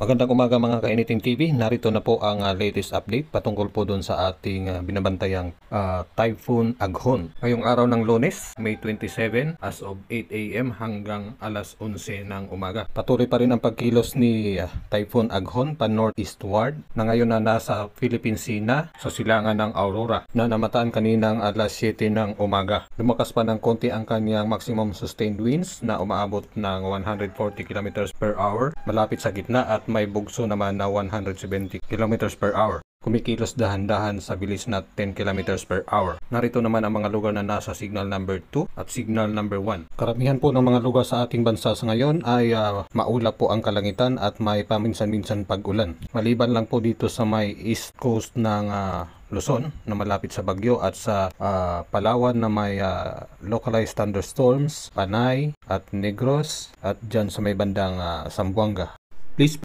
Magandang umaga mga Kainiting TV. Narito na po ang latest update patungkol po doon sa ating binabantayang Typhoon Aghon. Ngayong araw ng Lunes, May 27 as of 8 AM hanggang alas 11 ng umaga. Patuloy pa rin ang pagkilos ni Typhoon Aghon pa northeastward na ngayon na nasa Philippine Sea na sa silangan ng Aurora na namataan kaninang alas 7 ng umaga. Lumakas pa ng konti ang kanyang maximum sustained winds na umaabot ng 140 km per hour malapit sa gitna at may bugso naman na 170 km per hour. Kumikilos dahan-dahan sa bilis na 10 km per hour. Narito naman ang mga lugar na nasa signal number 2 at signal number 1. Karamihan po ng mga lugar sa ating bansa sa ngayon ay maulap po ang kalangitan at may paminsan-minsan pag-ulan. Maliban lang po dito sa may east coast ng Luzon na malapit sa Bagyo at sa Palawan na may localized thunderstorms, Panay at Negros at dyan sa may bandang Zamboanga. Please